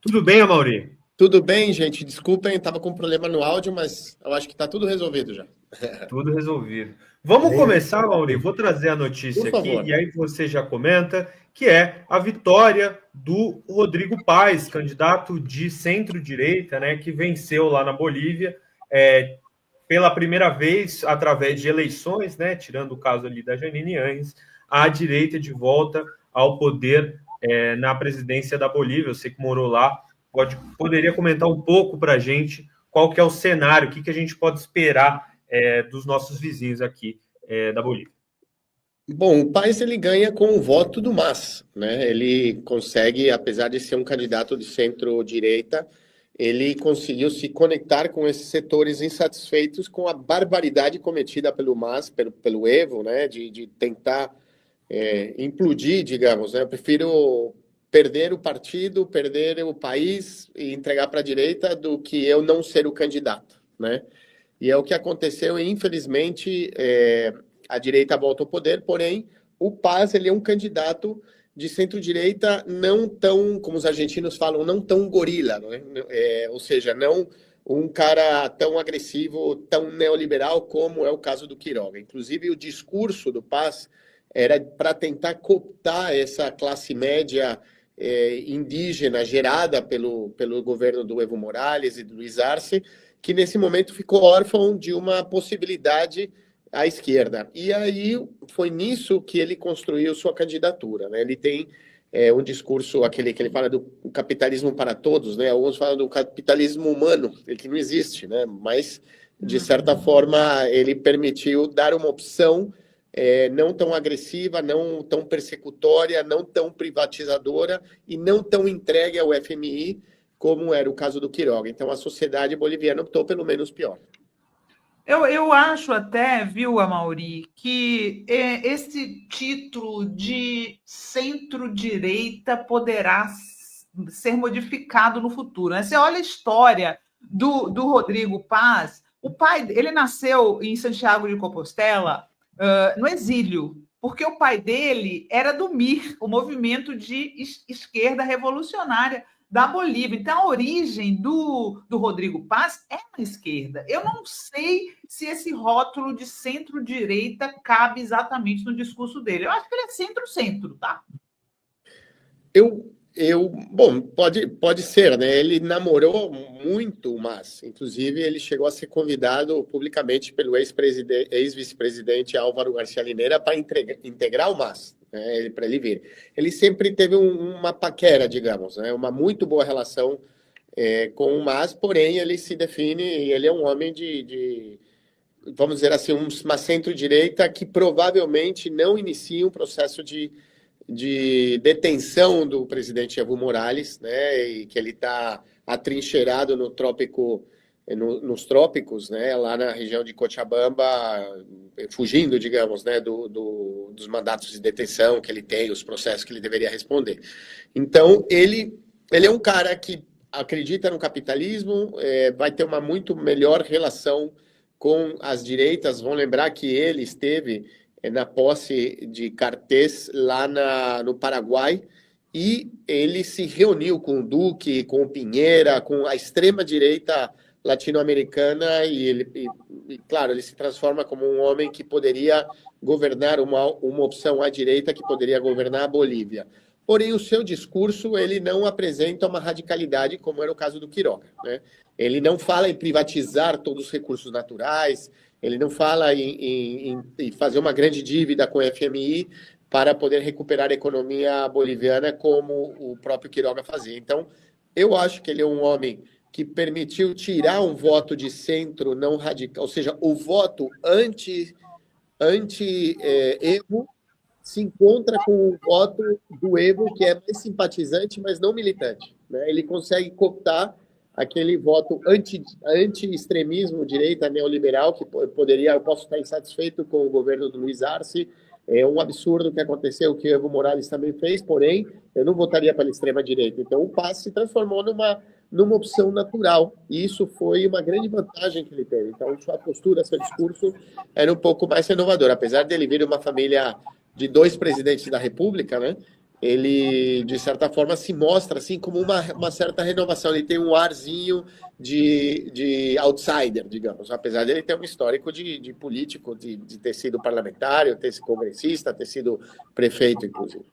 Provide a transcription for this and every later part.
Tudo bem, Amaury? Tudo bem, gente? Desculpem, estava com problema no áudio, mas eu acho que está tudo resolvido já. Tudo resolvido. Vamos começar, Amaury. Vou trazer a Por notícia aqui favor. e aí você já comenta, que é a vitória do Rodrigo Paes, candidato de centro-direita, né, que venceu lá na Bolívia, pela primeira vez através de eleições, né, tirando o caso ali da Janine Áñez, a direita de volta ao poder na presidência da Bolívia. Eu sei que morou lá. Poderia comentar um pouco para a gente qual que é o cenário, o que a gente pode esperar dos nossos vizinhos aqui da Bolívia. Bom, o Paes ele ganha com o voto do MAS, né? Ele consegue, apesar de ser um candidato de centro-direita, ele conseguiu se conectar com esses setores insatisfeitos com a barbaridade cometida pelo MAS, pelo Evo, né? De tentar implodir, digamos, né? Eu prefiro perder o partido, perder o país e entregar para a direita do que eu não ser o candidato, né? E é o que aconteceu, e infelizmente a direita volta ao poder, porém o Paz ele é um candidato de centro-direita não tão, como os argentinos falam, não tão gorila, né? Ou seja, não um cara tão agressivo, tão neoliberal como é o caso do Quiroga. Inclusive o discurso do Paz era para tentar cooptar essa classe média indígena gerada pelo governo do Evo Morales e do Luiz Arce, que nesse momento ficou órfão de uma possibilidade à esquerda. E aí foi nisso que ele construiu sua candidatura, né? Ele tem um discurso, aquele que ele fala do capitalismo para todos, né? Alguns falam do capitalismo humano, que não existe, né? Mas, de certa forma, ele permitiu dar uma opção não tão agressiva, não tão persecutória, não tão privatizadora e não tão entregue ao FMI como era o caso do Quiroga. Então, a sociedade boliviana optou pelo menos pior. Eu acho até, viu, Amaury, que esse título de centro-direita poderá ser modificado no futuro, né? Você olha a história do Rodrigo Paz, o pai, ele nasceu em Santiago de Compostela, no exílio, porque o pai dele era do MIR, o Movimento de Esquerda Revolucionária da Bolívia. Então, a origem do Rodrigo Paz é na esquerda. Eu não sei se esse rótulo de centro-direita cabe exatamente no discurso dele. Eu acho que ele é centro-centro, tá? Bom, pode ser, né? Ele namorou muito o MAS. Inclusive, ele chegou a ser convidado publicamente pelo ex-vice-presidente Álvaro Garcia Linera para integrar o MAS, né? Para ele vir. Ele sempre teve uma paquera, digamos, né? Uma muito boa relação com o MAS, porém ele se define, ele é um homem vamos dizer assim, uma centro-direita que provavelmente não inicia um processo de detenção do presidente Evo Morales, né, e que ele está atrincheirado nos trópicos, né, lá na região de Cochabamba, fugindo, digamos, né, dos mandatos de detenção que ele tem, os processos que ele deveria responder. Então, ele é um cara que acredita no capitalismo, vai ter uma muito melhor relação com as direitas. Vão lembrar que ele esteve na posse de Cartes lá no Paraguai, e ele se reuniu com o Duque, com o Pinheira, com a extrema-direita latino-americana, claro, ele se transforma como um homem que poderia governar uma opção à direita que poderia governar a Bolívia. Porém, o seu discurso ele não apresenta uma radicalidade como era o caso do Quiroga, né? Ele não fala em privatizar todos os recursos naturais, ele não fala em fazer uma grande dívida com o FMI para poder recuperar a economia boliviana como o próprio Quiroga fazia. Então, eu acho que ele é um homem que permitiu tirar um voto de centro não radical, ou seja, o voto anti-Evo se encontra com o voto do Evo, que é mais simpatizante, mas não militante, né? Ele consegue cooptar aquele voto anti-extremismo, direita neoliberal, que poderia, eu posso estar insatisfeito com o governo do Luiz Arce, é um absurdo o que aconteceu, o que o Evo Morales também fez, porém, eu não votaria pela extrema-direita. Então, o PAS se transformou numa opção natural, e isso foi uma grande vantagem que ele teve. Então, sua postura, seu discurso era um pouco mais renovador, apesar dele vir de uma família de dois presidentes da República, né? ele, de certa forma, se mostra assim como uma certa renovação. Ele tem um arzinho de outsider, digamos, apesar de ele ter um histórico de político, de ter sido parlamentar, ter sido congressista, ter sido prefeito, inclusive.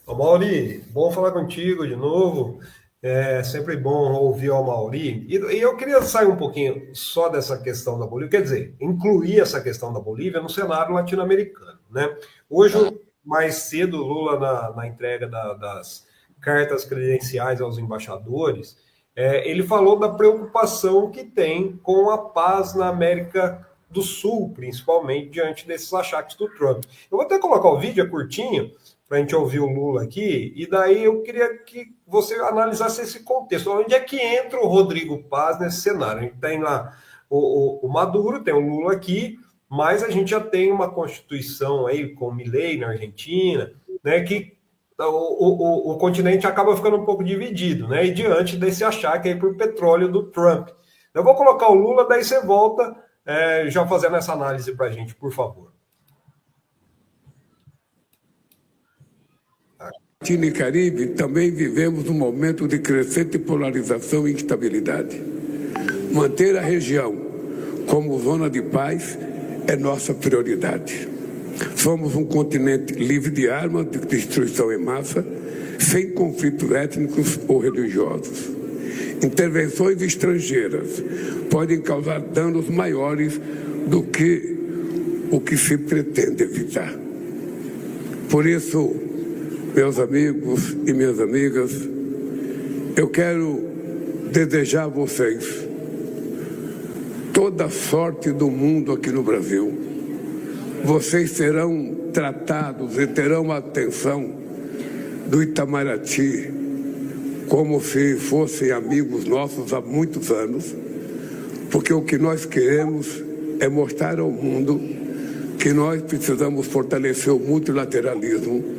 Ô, Mauri, bom falar contigo de novo. É sempre bom ouvir o Mauri. E eu queria sair um pouquinho só dessa questão da Bolívia, quer dizer, incluir essa questão da Bolívia no cenário latino-americano, né? Hoje, mais cedo, Lula, na entrega das cartas credenciais aos embaixadores, ele falou da preocupação que tem com a paz na América do Sul, principalmente diante desses achaques do Trump. Eu vou até colocar o vídeo, é curtinho, para a gente ouvir o Lula aqui, e daí eu queria que você analisasse esse contexto. Onde é que entra o Rodrigo Paz nesse cenário? A gente tem lá o Maduro, tem o Lula aqui, mas a gente já tem uma Constituição aí com o Milei na Argentina, né, que o continente acaba ficando um pouco dividido, né, e diante desse achaque aí por petróleo do Trump. Eu vou colocar o Lula, daí você volta já fazendo essa análise para a gente, por favor. Latino e Caribe, também vivemos um momento de crescente polarização e instabilidade. Manter a região como zona de paz é nossa prioridade. Somos um continente livre de armas de destruição em massa, sem conflitos étnicos ou religiosos. Intervenções estrangeiras podem causar danos maiores do que o que se pretende evitar. Por isso, meus amigos e minhas amigas, eu quero desejar a vocês toda a sorte do mundo aqui no Brasil. Vocês serão tratados e terão a atenção do Itamaraty como se fossem amigos nossos há muitos anos, porque o que nós queremos é mostrar ao mundo que nós precisamos fortalecer o multilateralismo.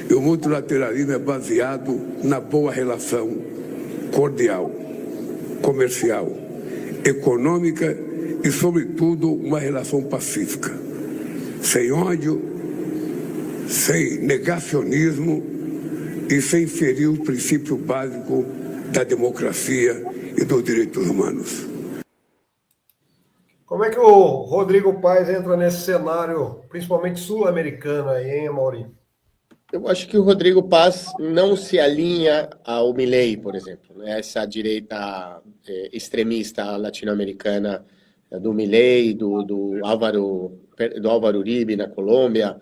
E o multilateralismo é baseado na boa relação cordial, comercial, econômica e, sobretudo, uma relação pacífica, sem ódio, sem negacionismo e sem ferir o princípio básico da democracia e dos direitos humanos. Como é que o Rodrigo Paz entra nesse cenário, principalmente sul-americano aí, hein, Mauri? Eu acho que o Rodrigo Paz não se alinha ao Milei, por exemplo, né? Essa direita extremista latino-americana do Milei, do Álvaro Uribe na Colômbia,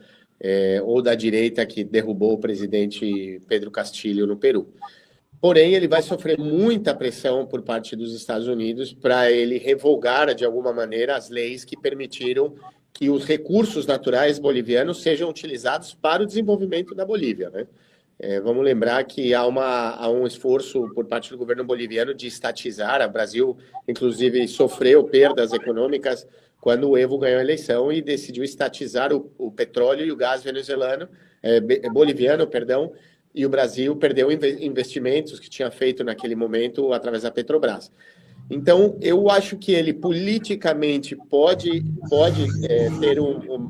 ou da direita que derrubou o presidente Pedro Castillo no Peru. Porém, ele vai sofrer muita pressão por parte dos Estados Unidos para ele revogar, de alguma maneira, as leis que permitiram que os recursos naturais bolivianos sejam utilizados para o desenvolvimento da Bolívia, né? Vamos lembrar que há um esforço por parte do governo boliviano de estatizar. O Brasil, inclusive, sofreu perdas econômicas quando o Evo ganhou a eleição e decidiu estatizar o petróleo e o gás boliviano, e o Brasil perdeu investimentos que tinha feito naquele momento através da Petrobras. Então, eu acho que ele politicamente pode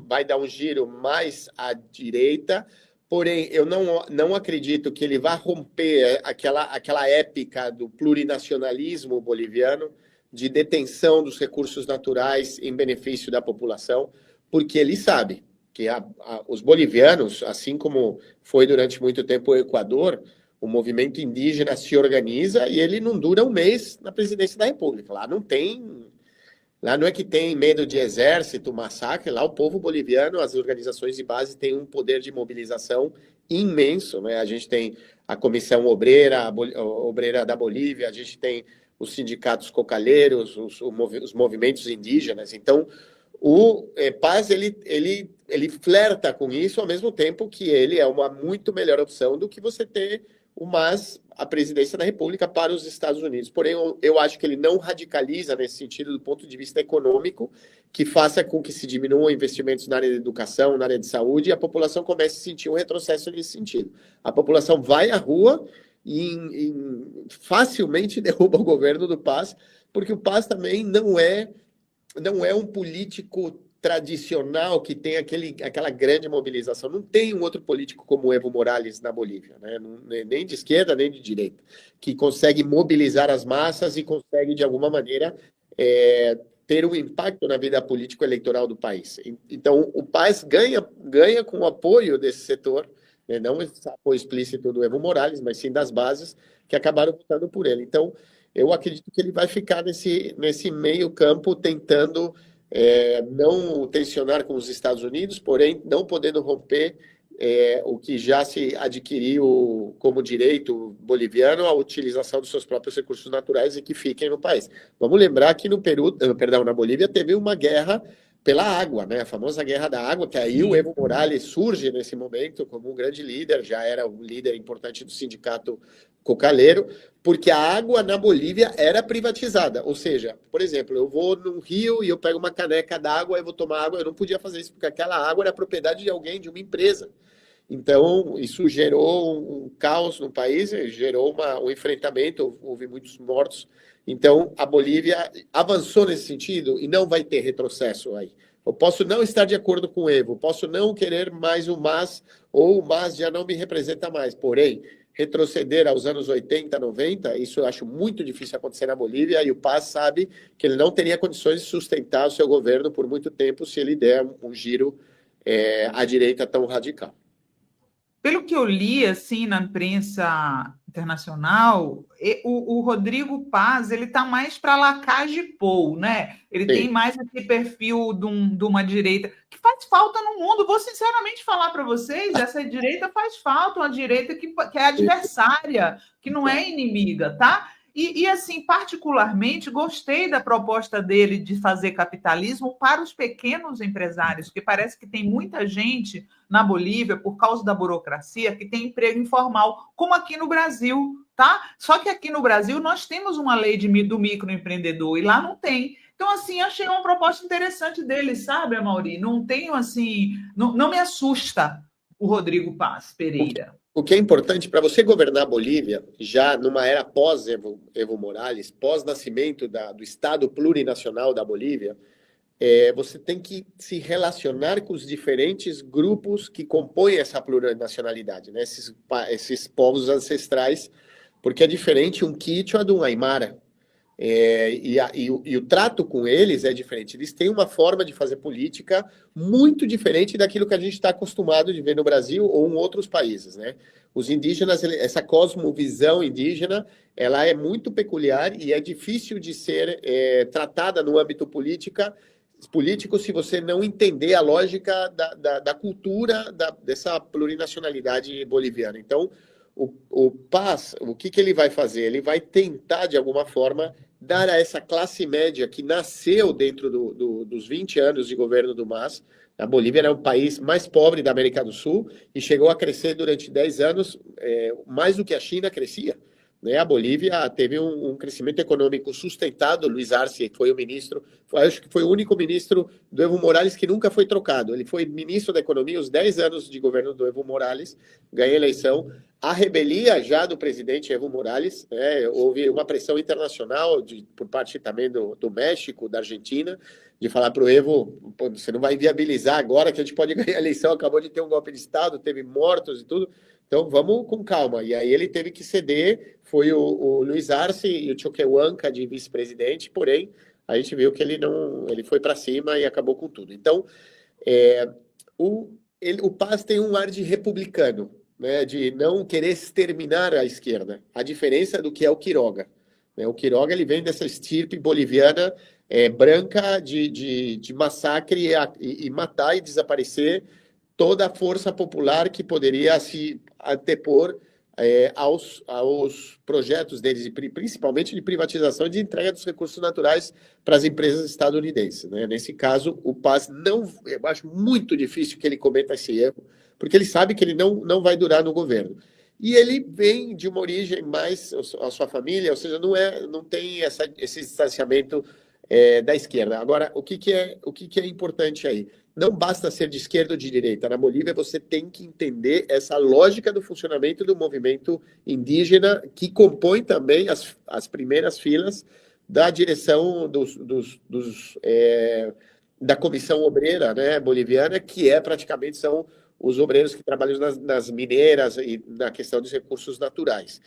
vai dar um giro mais à direita, porém, eu não acredito que ele vá romper aquela épica do plurinacionalismo boliviano, de detenção dos recursos naturais em benefício da população, porque ele sabe que os bolivianos, assim como foi durante muito tempo o Equador, o movimento indígena se organiza e ele não dura um mês na presidência da República. Lá não é que tem medo de exército, massacre. Lá o povo boliviano, as organizações de base têm um poder de mobilização imenso, né? A gente tem a Comissão Obreira da Bolívia, a gente tem os sindicatos cocalheiros, os movimentos indígenas. Então, o Paz, ele flerta com isso, ao mesmo tempo que ele é uma muito melhor opção do que você ter a presidência da República para os Estados Unidos. Porém, eu acho que ele não radicaliza nesse sentido do ponto de vista econômico, que faça com que se diminuam investimentos na área de educação, na área de saúde, e a população comece a sentir um retrocesso nesse sentido. A população vai à rua e facilmente derruba o governo do Paz, porque o Paz também não é um político tradicional que tem aquela grande mobilização. Não tem um outro político como o Evo Morales na Bolívia, né? Nem de esquerda, nem de direita, que consegue mobilizar as massas e consegue, de alguma maneira, ter um impacto na vida político-eleitoral do país. Então, o país ganha com o apoio desse setor, né? Não esse apoio explícito do Evo Morales, mas sim das bases que acabaram votando por ele. Então, eu acredito que ele vai ficar nesse meio campo tentando não tensionar com os Estados Unidos, porém não podendo romper o que já se adquiriu como direito boliviano, a utilização dos seus próprios recursos naturais e que fiquem no país. Vamos lembrar que na Bolívia teve uma guerra pela água, né? A famosa Guerra da Água, que aí o Evo Morales surge nesse momento como um grande líder, já era um líder importante do sindicato cocaleiro, porque a água na Bolívia era privatizada. Ou seja, por exemplo, eu vou num rio e eu pego uma caneca d'água e vou tomar água, eu não podia fazer isso, porque aquela água era propriedade de alguém, de uma empresa. Então, isso gerou um caos no país, gerou um enfrentamento, houve muitos mortos. Então, a Bolívia avançou nesse sentido e não vai ter retrocesso aí. Eu posso não estar de acordo com o Evo, posso não querer mais o MAS, ou o MAS já não me representa mais. Porém, retroceder aos anos 80, 90, isso eu acho muito difícil acontecer na Bolívia, e o Paz sabe que ele não teria condições de sustentar o seu governo por muito tempo se ele der um giro à direita tão radical. Pelo que eu li assim na imprensa internacional, o Rodrigo Paz ele está mais para Lacage Pou, né? Ele tem mais esse perfil de uma direita que faz falta no mundo. Vou sinceramente falar para vocês, essa direita faz falta, uma direita que é adversária, que não é inimiga, tá? E assim, particularmente, gostei da proposta dele de fazer capitalismo para os pequenos empresários, porque parece que tem muita gente na Bolívia, por causa da burocracia, que tem emprego informal, como aqui no Brasil, tá? Só que aqui no Brasil nós temos uma lei do microempreendedor e lá não tem. Então, assim, achei uma proposta interessante dele, sabe, Amaury? Não tenho, assim... Não me assusta o Rodrigo Paz Pereira. O que é importante para você governar a Bolívia, já numa era pós-Evo Morales, pós-nascimento do Estado plurinacional da Bolívia, você tem que se relacionar com os diferentes grupos que compõem essa plurinacionalidade, né? Esses povos ancestrais, porque é diferente um Quechua de um Aymara. E o trato com eles é diferente. Eles têm uma forma de fazer política muito diferente daquilo que a gente está acostumado de ver no Brasil ou em outros países, né? Os indígenas, essa cosmovisão indígena, ela é muito peculiar e é difícil de ser tratada no âmbito político se você não entender a lógica da cultura dessa plurinacionalidade boliviana. Então, o Paz, o que ele vai fazer? Ele vai tentar, de alguma forma, dar a essa classe média que nasceu dentro dos 20 anos de governo do MAS. A Bolívia era o país mais pobre da América do Sul e chegou a crescer durante 10 anos mais do que a China crescia, né? A Bolívia teve um crescimento econômico sustentado. Luiz Arce foi o ministro, acho que foi o único ministro do Evo Morales que nunca foi trocado. Ele foi ministro da Economia os 10 anos de governo do Evo Morales, ganhou a eleição. A rebelia já do presidente Evo Morales, houve uma pressão internacional por parte também do México, da Argentina, de falar para o Evo, você não vai inviabilizar agora que a gente pode ganhar a eleição, acabou de ter um golpe de Estado, teve mortos e tudo. Então, vamos com calma. E aí ele teve que ceder, foi o Luiz Arce e o Choquehuanca de vice-presidente, porém, a gente viu que ele foi para cima e acabou com tudo. Então, o Paz tem um ar de republicano, né, de não querer exterminar a esquerda. A diferença do que é o Quiroga, né? O Quiroga ele vem dessa estirpe boliviana branca de massacre e matar e desaparecer toda a força popular que poderia se antepor aos projetos deles, principalmente de privatização e de entrega dos recursos naturais para as empresas estadunidenses, né? Nesse caso, o Paz eu acho muito difícil que ele cometa esse erro, porque ele sabe que ele não vai durar no governo. E ele vem de uma origem mais, a sua família, ou seja, não tem esse distanciamento da esquerda. Agora, o que é importante aí? Não basta ser de esquerda ou de direita. Na Bolívia, você tem que entender essa lógica do funcionamento do movimento indígena, que compõe também as primeiras filas da direção da Comissão Obreira, né, boliviana, que praticamente são os obreiros que trabalham nas mineiras e na questão dos recursos naturais.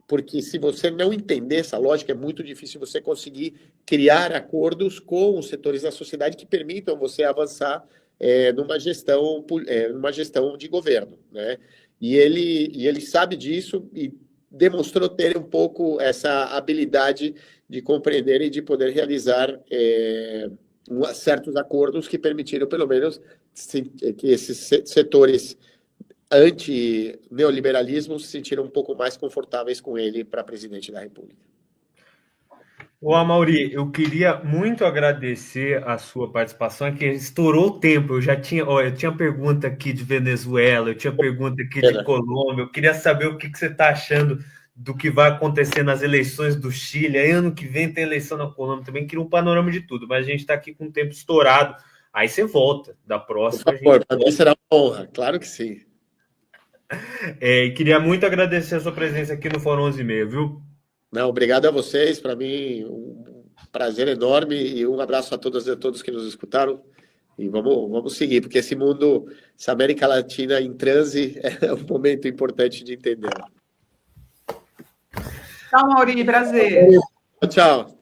Porque se você não entender essa lógica, é muito difícil você conseguir criar acordos com os setores da sociedade que permitam você avançar numa gestão de governo, né? E ele sabe disso e demonstrou ter um pouco essa habilidade de compreender e de poder realizar certos acordos que permitiram, pelo menos, que esses setores anti-neoliberalismo se sentiram um pouco mais confortáveis com ele para presidente da República. Ô, Amaury, eu queria muito agradecer a sua participação, que estourou o tempo. Eu tinha pergunta aqui de Venezuela, eu tinha pergunta aqui de Colômbia. Eu queria saber o que você está achando do que vai acontecer nas eleições do Chile. Aí, ano que vem tem eleição na Colômbia também. Queria um panorama de tudo, mas a gente está aqui com o tempo estourado. Aí você volta da próxima. Por favor, para mim será uma honra, claro que sim. Queria muito agradecer a sua presença aqui no Fórum 11h30, viu? Não, obrigado a vocês, para mim um prazer enorme e um abraço a todas e a todos que nos escutaram. E vamos seguir, porque esse mundo, essa América Latina em transe é um momento importante de entender. Tchau, Mauri, prazer. Tchau.